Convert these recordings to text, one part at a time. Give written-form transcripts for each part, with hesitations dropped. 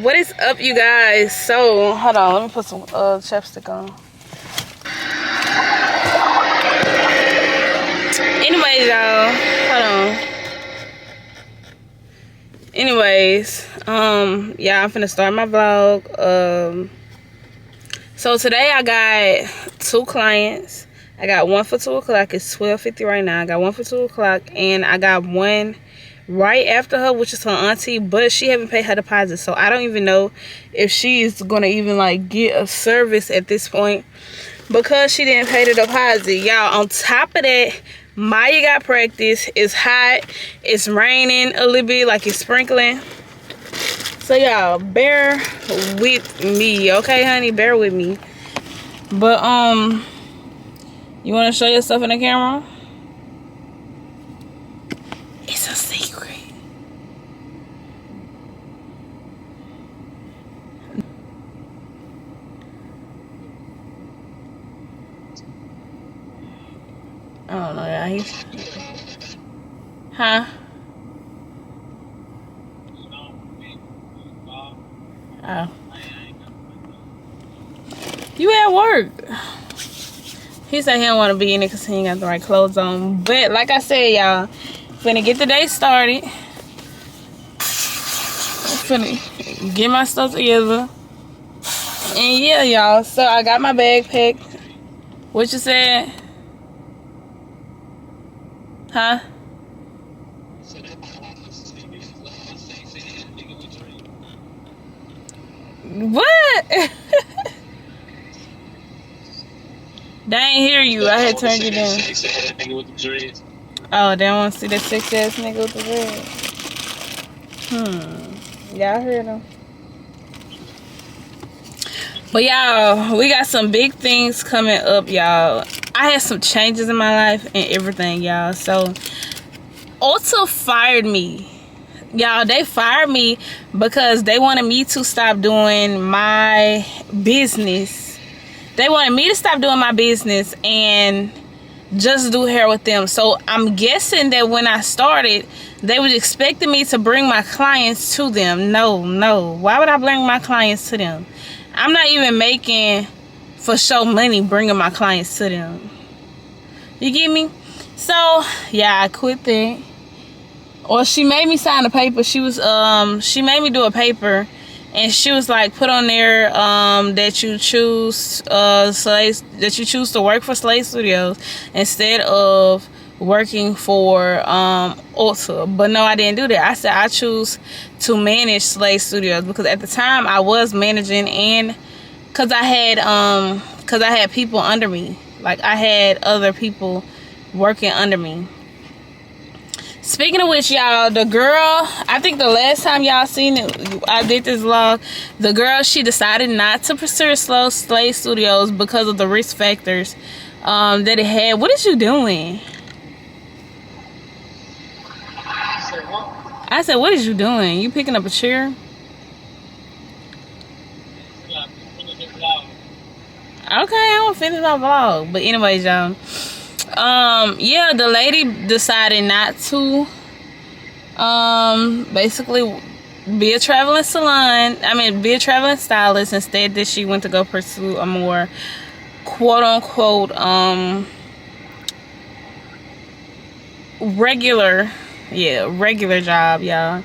What is up, you guys? So hold on, let me put some chapstick on. Anyways, y'all, hold on. Anyways, yeah, I'm finna start my vlog. So today I got 2 clients. I got one for 2 o'clock. It's 12:50 right now. I got one for 2 o'clock, and I got one right after her, which is her auntie, but she haven't paid her deposit, so I don't even know if she's gonna even like get a service at this point because she didn't pay the deposit. Y'all, on top of that, Maya got practice. It's hot, it's raining a little bit, like it's sprinkling. So y'all, bear with me, okay, honey? Bear with me. But you want to show yourself in the camera? It's a secret. I don't know, y'all. He's... Huh? Oh. You at work. He said he don't want to be in it because he ain't got the right clothes on. But like I said, y'all, finna get the day started. Finna get my stuff together. And yeah, y'all, so I got my bag packed. What you said? Huh? What? They ain't hear you. I had turned you down. Oh, they don't want to see that sexy ass nigga with the dread. Y'all heard him. But y'all, we got some big things coming up, y'all. I had some changes in my life and everything, y'all. So Ulta fired me. Y'all, they fired me because they wanted me to stop doing my business. They wanted me to stop doing my business and just do hair with them. So I'm guessing that when I started, they was expecting me to bring my clients to them. No. Why would I bring my clients to them? I'm not even making for show money bringing my clients to them. You get me? So yeah, I quit that. Or she made me sign a paper. She made me do a paper, and she was like, put on there that you choose to work for Slay Studios instead of working for Ulta. But no, I didn't do that. I said I choose to manage Slay Studios because at the time I was managing, and cause I had people under me. Like I had other people working under me. Speaking of which, y'all, the girl, I think the last time y'all seen it, I did this vlog, the girl, she decided not to pursue Slay Studios because of the risk factors that it had. What is you doing? I said, what is you doing? You picking up a chair? Okay, I'm gonna finish my vlog. But anyways, y'all, yeah, the lady decided not to basically be a traveling be a traveling stylist. Instead that she went to go pursue a more quote-unquote regular job, y'all.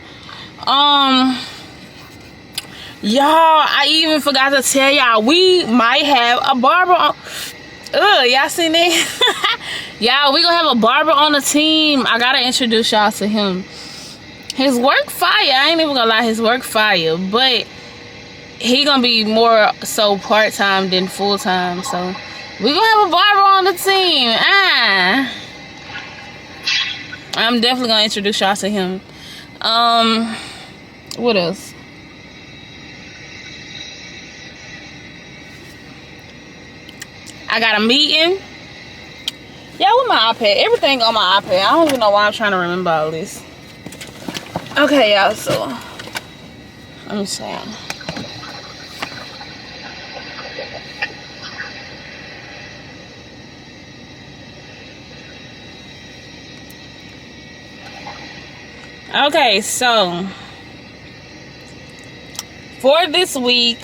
Y'all, I even forgot to tell y'all, we might have a barber on. Y'all seen that? Y'all, we gonna have a barber on the team. I gotta introduce y'all to him. His work fire. I ain't even gonna lie, his work fire. But he gonna be more so part-time than full-time. So we gonna have a barber on the team. I'm definitely gonna introduce y'all to him. What else? I got a meeting. Yeah, with my iPad. Everything on my iPad. I don't even know why I'm trying to remember all this. Okay, y'all, so let me see. Okay, so For this week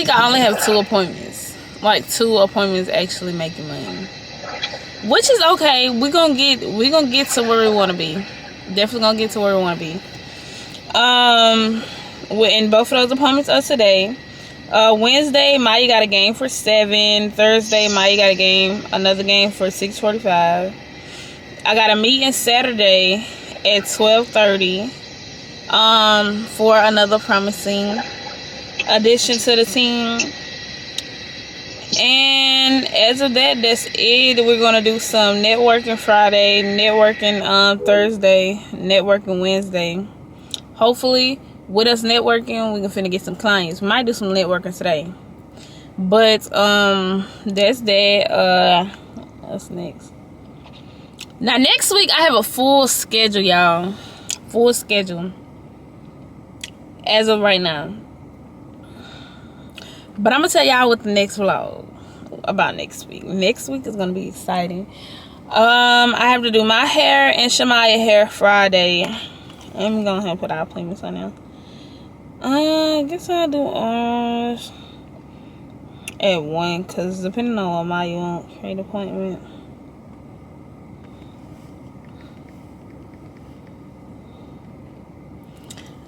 I only have 2 appointments. Like 2 appointments actually making money, which is okay. We're gonna get to where we want to be. Definitely gonna get to where we want to be. And both of those appointments are today. Wednesday, Maya got a game for 7. Thursday, Maya got another game for 6:45. I got a meeting Saturday at 12:30. For another promising addition to the team. And as of that, that's it. We're gonna do some networking Friday, networking Thursday, networking Wednesday. Hopefully, with us networking, we can finna get some clients. Might do some networking today. But that's that. What's next? Now next week I have a full schedule, y'all. Full schedule. As of right now. But I'm gonna tell y'all what the next vlog about next week. Next week is gonna be exciting. I have to do my hair and Shamaya hair Friday. I'm gonna have to put our appointments on now. I guess I'll do ours at 1, cause depending on what Maya wants, create appointment.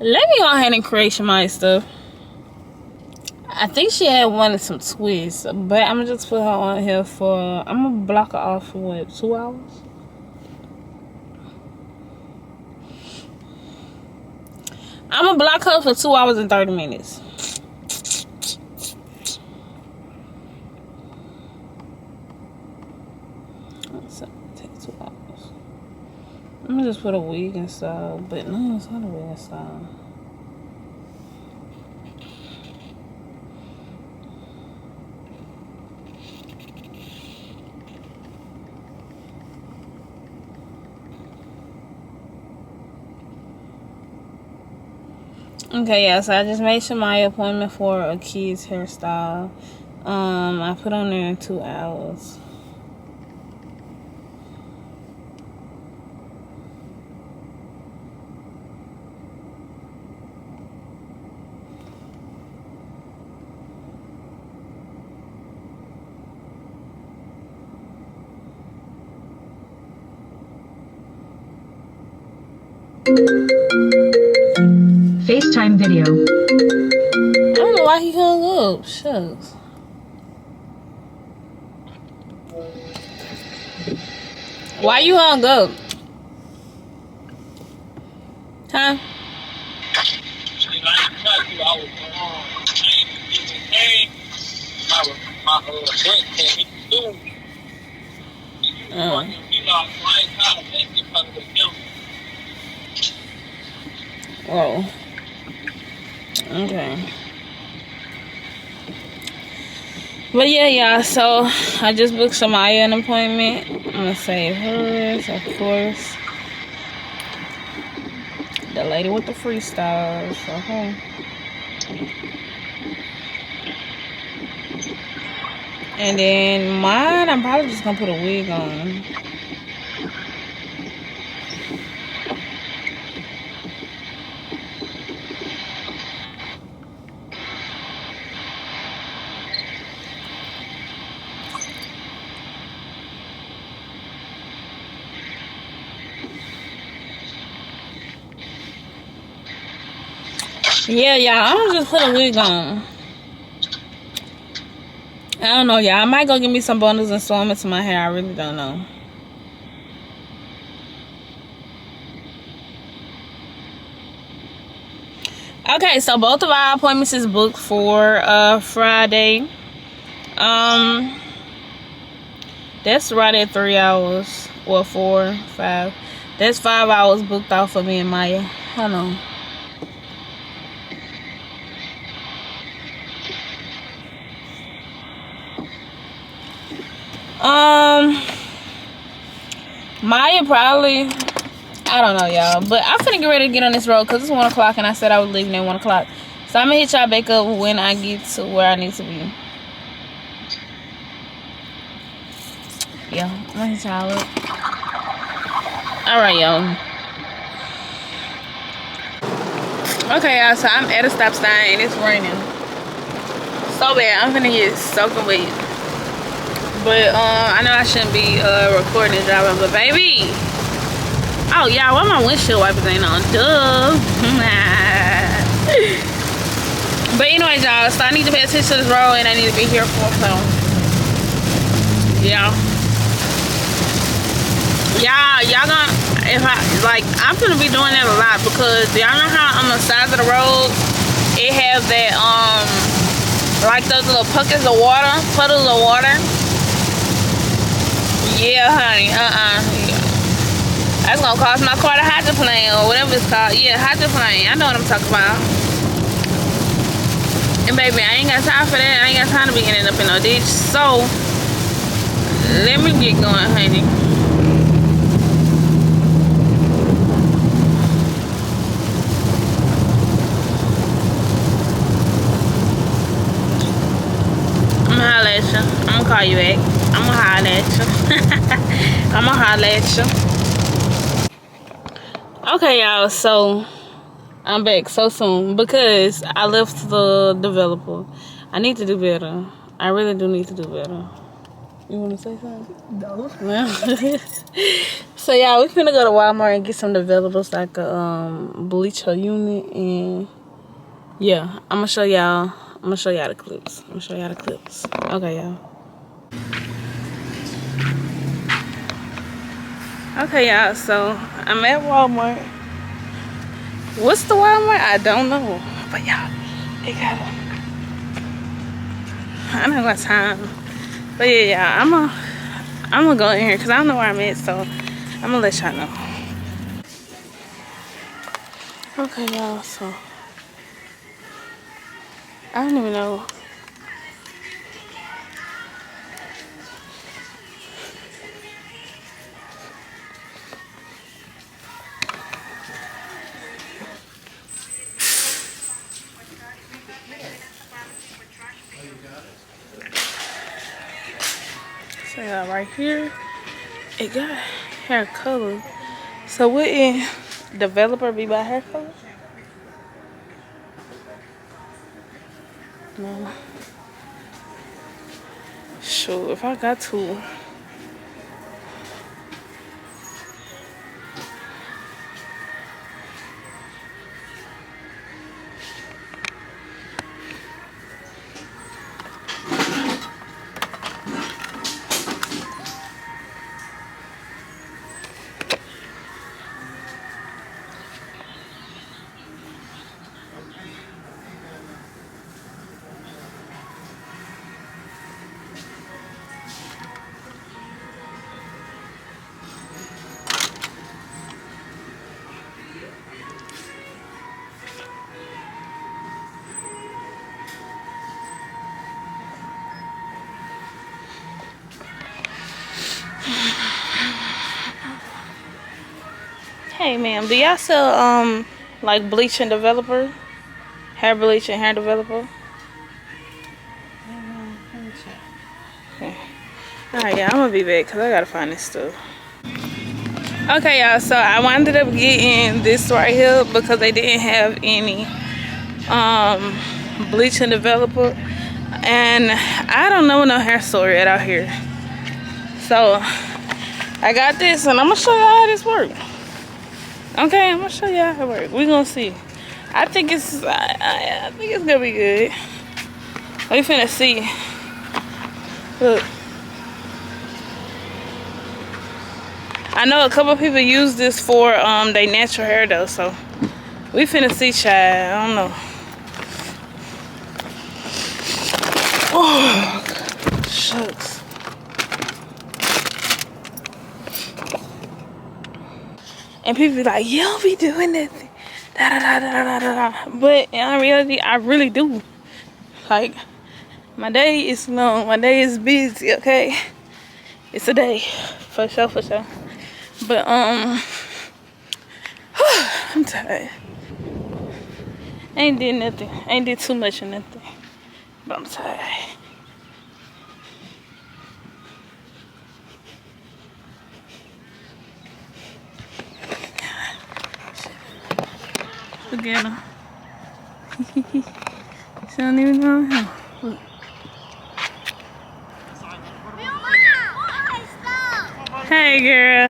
Let me go ahead and create Shamaya's stuff. I think she had wanted some twists, but I'm gonna just put her on here for. I'm gonna block her off for what, 2 hours? I'm gonna block her for 2 hours and 30 minutes. Let's take 2 hours. I'm gonna just put a wig and style, but no, it's not a wig and style. Okay, yeah, so I just made Shamaya appointment for a kid's hairstyle. I put on there in 2 hours. FaceTime video. I don't know why he hung up. Shucks. Why you hung up? Huh? Oh. Okay. But yeah, y'all, so I just booked Shamaya an appointment. I'm gonna save hers, of course. The lady with the freestyles, okay. And then mine, I'm probably just gonna put a wig on. Yeah, y'all, I'm gonna just put a wig on. I don't know, y'all. I might go give me some bundles and sew them into my hair. I really don't know. Okay, so both of our appointments is booked for Friday. That's right at 3 hours. Or 4, 5. That's 5 hours booked out for me and Maya. Hold on. Maya probably, I don't know, y'all, but I'm finna get ready to get on this road because it's 1 o'clock and I said I was leaving at 1 o'clock. So I'm gonna hit y'all back up when I get to where I need to be. Yeah, I'm gonna hit y'all up. Alright, y'all. Okay, y'all, so I'm at a stop sign and it's raining so bad. I'm gonna get soaking wet. But I know I shouldn't be recording and driving, but baby. Oh y'all, why my windshield wipers ain't on? Duh. But anyways, y'all, so I need to pay attention to this road and I need to be here for some. Yeah. Y'all gonna, if I, like, I'm gonna be doing that a lot because y'all know how on the sides of the road, it has that, like those little puddles of water. Yeah, honey, yeah. That's gonna cause my car to hydroplane or whatever it's called. Yeah, hydroplane, I know what I'm talking about. And baby, I ain't got time for that. I ain't got time to be ending up in no ditch. So, let me get going, honey. I'm gonna call you back. I'm gonna holler at you. I'm gonna holler at you. Okay, y'all. So I'm back so soon because I left the developer. I need to do better. I really do need to do better. You want to say something? No. So yeah, we finna go to Walmart and get some developers like a bleach her unit, and yeah, I'm gonna show y'all. I'm gonna show y'all the clips. Okay, y'all. Okay, y'all, so I'm at Walmart. What's the Walmart? I don't know. But y'all, they got it. I don't got time. But yeah, y'all, I'm gonna go in here because I don't know where I'm at, so I'm gonna let y'all know. Okay, y'all, so I don't even know. So y'all, right here, it got hair color. So what in developer be by hair color? No. Sure, if I got to. Hey ma'am, do y'all sell like bleach and developer? Hair bleach and hair developer? Okay. Alright, yeah, I'm gonna be back because I gotta find this stuff. Okay, y'all, so I wound up getting this right here because they didn't have any bleach and developer. And I don't know no hair store yet out here. So I got this and I'm gonna show y'all how this works. Okay, I'm gonna show y'all how it works. We're gonna see. I think it's gonna be good. We finna see. Look. I know a couple people use this for their natural hair though, so we finna see, child. I don't know. Oh, shucks. And people be like, you don't be doing nothing. Da, da, da, da, da, da. But in reality, I really do. Like, my day is long. My day is busy, okay? It's a day. For sure, for sure. But, I'm tired. Ain't did nothing. Ain't did too much of nothing. But I'm tired. Look at her. She don't even know how. Look. Hey, girl.